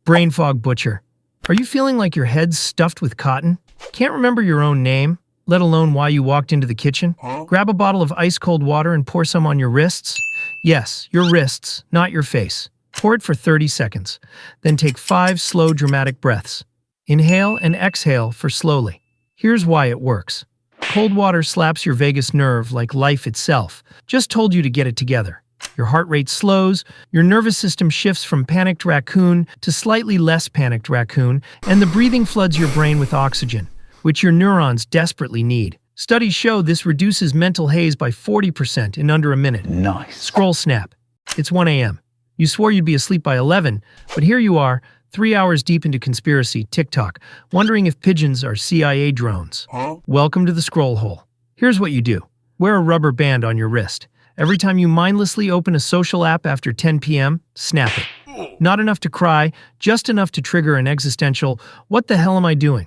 Brain fog butcher. Are you feeling like your head's stuffed with cotton? Can't remember your own name, let alone why you walked into the kitchen? Grab a bottle of ice-cold water and pour some on your wrists. Yes, your wrists, not your face. Pour it for 30 seconds. Then take 5 slow, dramatic breaths. Inhale and exhale for slowly. Here's why it works. Cold water slaps your vagus nerve like life itself. Just told you to get it together. Your heart rate slows, your nervous system shifts from panicked raccoon to slightly less panicked raccoon, and the breathing floods your brain with oxygen, which your neurons desperately need. Studies show this reduces mental haze by 40% in under a minute. Nice. Scroll snap. It's 1 a.m. You swore you'd be asleep by 11, but here you are, 3 hours deep into conspiracy TikTok, wondering if pigeons are CIA drones. Welcome to the scroll hole. Here's what you do. Wear a rubber band on your wrist. Every time you mindlessly open a social app after 10 p.m., snap it. Not enough to cry, just enough to trigger an existential, "What the hell am I doing?"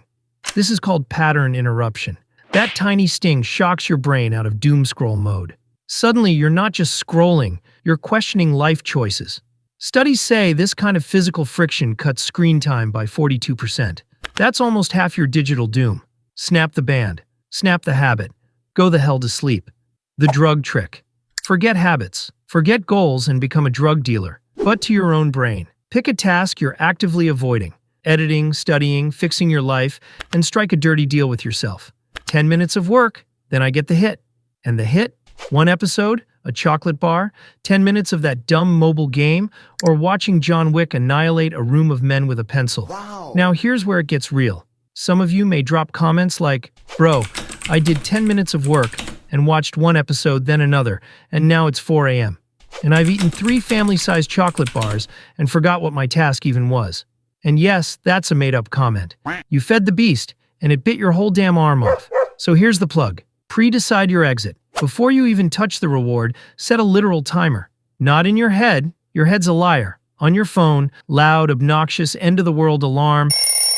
This is called pattern interruption. That tiny sting shocks your brain out of doom scroll mode. Suddenly, you're not just scrolling, you're questioning life choices. Studies say this kind of physical friction cuts screen time by 42%. That's almost half your digital doom. Snap the band. Snap the habit. Go the hell to sleep. The drug trick. Forget habits. Forget goals and become a drug dealer, but to your own brain. Pick a task you're actively avoiding. Editing, studying, fixing your life, and strike a dirty deal with yourself. 10 minutes of work, then I get the hit. And the hit? 1 episode, a chocolate bar, 10 minutes of that dumb mobile game, or watching John Wick annihilate a room of men with a pencil. Wow. Now here's where it gets real. Some of you may drop comments like, "Bro, I did 10 minutes of work and watched 1 episode, then another, and now it's 4 a.m. And I've eaten 3 family-sized chocolate bars and forgot what my task even was." And yes, that's a made-up comment. You fed the beast, and it bit your whole damn arm off. So here's the plug. Pre-decide your exit. Before you even touch the reward, set a literal timer. Not in your head, your head's a liar. On your phone, loud, obnoxious, end-of-the-world alarm,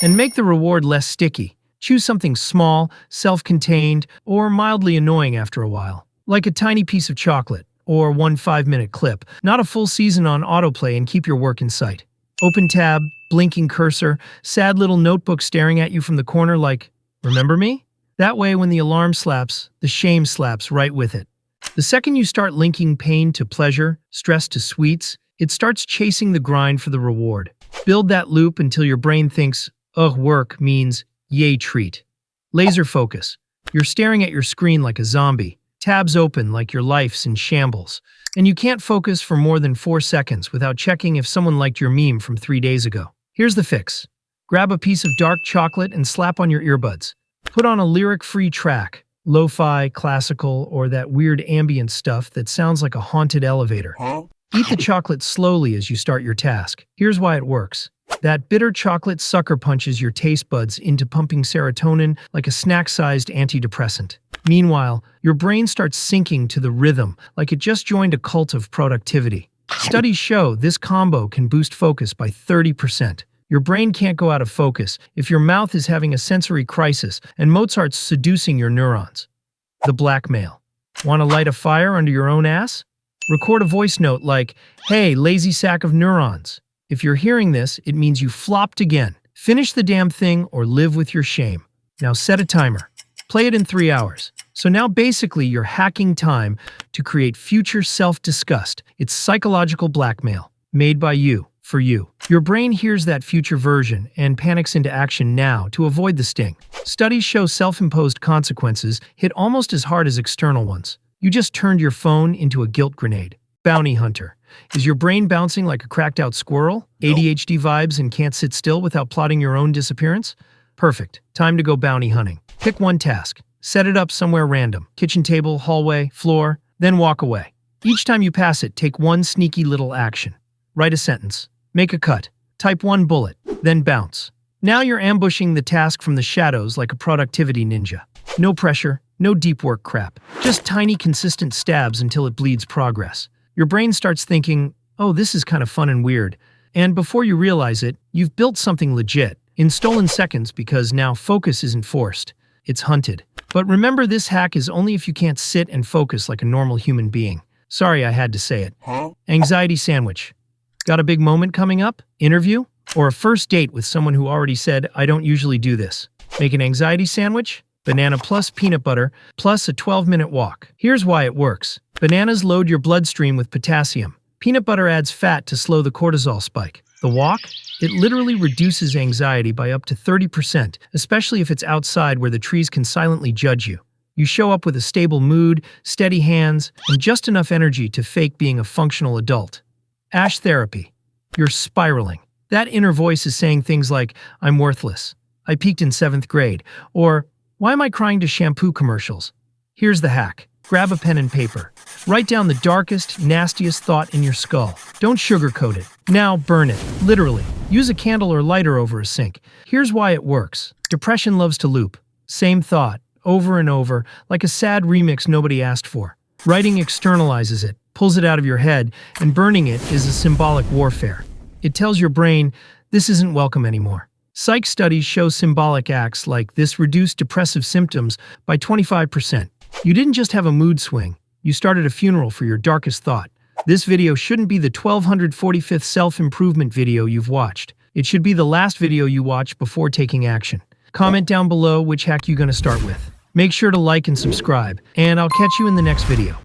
and make the reward less sticky. Choose something small, self-contained, or mildly annoying after a while. Like a tiny piece of chocolate, or 1 5-minute clip, not a full season on autoplay, and keep your work in sight. Open tab, blinking cursor, sad little notebook staring at you from the corner like, "Remember me?" That way, when the alarm slaps, the shame slaps right with it. The second you start linking pain to pleasure, stress to sweets, it starts chasing the grind for the reward. Build that loop until your brain thinks, "Ugh, work means yay treat." Laser focus. You're staring at your screen like a zombie, tabs open like your life's in shambles, and you can't focus for more than 4 seconds without checking if someone liked your meme from 3 days ago. Here's the fix. Grab a piece of dark chocolate and slap on your earbuds. Put on a lyric-free track, lo-fi, classical, or that weird ambient stuff that sounds like a haunted elevator. Eat the chocolate slowly as you start your task. Here's why it works. That bitter chocolate sucker punches your taste buds into pumping serotonin like a snack-sized antidepressant. Meanwhile, your brain starts syncing to the rhythm like it just joined a cult of productivity. Studies show this combo can boost focus by 30%. Your brain can't go out of focus if your mouth is having a sensory crisis and Mozart's seducing your neurons. The blackmail. Want to light a fire under your own ass? Record a voice note like, "Hey, lazy sack of neurons." If you're hearing this, it means you flopped again. Finish the damn thing or live with your shame. Now set a timer. Play it in 3 hours. So now basically you're hacking time to create future self-disgust. It's psychological blackmail, made by you, for you. Your brain hears that future version and panics into action now to avoid the sting. Studies show self-imposed consequences hit almost as hard as external ones. You just turned your phone into a guilt grenade. Bounty hunter. Is your brain bouncing like a cracked-out squirrel? ADHD vibes and can't sit still without plotting your own disappearance? Perfect. Time to go bounty hunting. Pick one task. Set it up somewhere random. Kitchen table, hallway, floor, then walk away. Each time you pass it, take one sneaky little action. Write a sentence. Make a cut. Type 1 bullet. Then bounce. Now you're ambushing the task from the shadows like a productivity ninja. No pressure, no deep work crap. Just tiny, consistent stabs until it bleeds progress. Your brain starts thinking, "Oh, this is kind of fun and weird." And before you realize it, you've built something legit, in stolen seconds, because now focus isn't forced. It's hunted. But remember, this hack is only if you can't sit and focus like a normal human being. Sorry I had to say it. Anxiety sandwich. Got a big moment coming up? Interview? Or a first date with someone who already said, I don't usually do this. Make an anxiety sandwich? Banana plus peanut butter plus a 12-minute walk. Here's why it works. Bananas load your bloodstream with potassium. Peanut butter adds fat to slow the cortisol spike. The walk? It literally reduces anxiety by up to 30%, especially if it's outside where the trees can silently judge you. You show up with a stable mood, steady hands, and just enough energy to fake being a functional adult. Ash therapy. You're spiraling. That inner voice is saying things like, I'm worthless. I peaked in 7th grade. Or, why am I crying to shampoo commercials? Here's the hack. Grab a pen and paper. Write down the darkest, nastiest thought in your skull. Don't sugarcoat it. Now burn it. Literally. Use a candle or lighter over a sink. Here's why it works. Depression loves to loop. Same thought, over and over, like a sad remix nobody asked for. Writing externalizes it, pulls it out of your head, and burning it is a symbolic warfare. It tells your brain, this isn't welcome anymore. Psych studies show symbolic acts like this reduced depressive symptoms by 25%. You didn't just have a mood swing, you started a funeral for your darkest thought. This video shouldn't be the 1245th self-improvement video you've watched. It should be the last video you watch before taking action. Comment down below which hack you're gonna start with. Make sure to like and subscribe, and I'll catch you in the next video.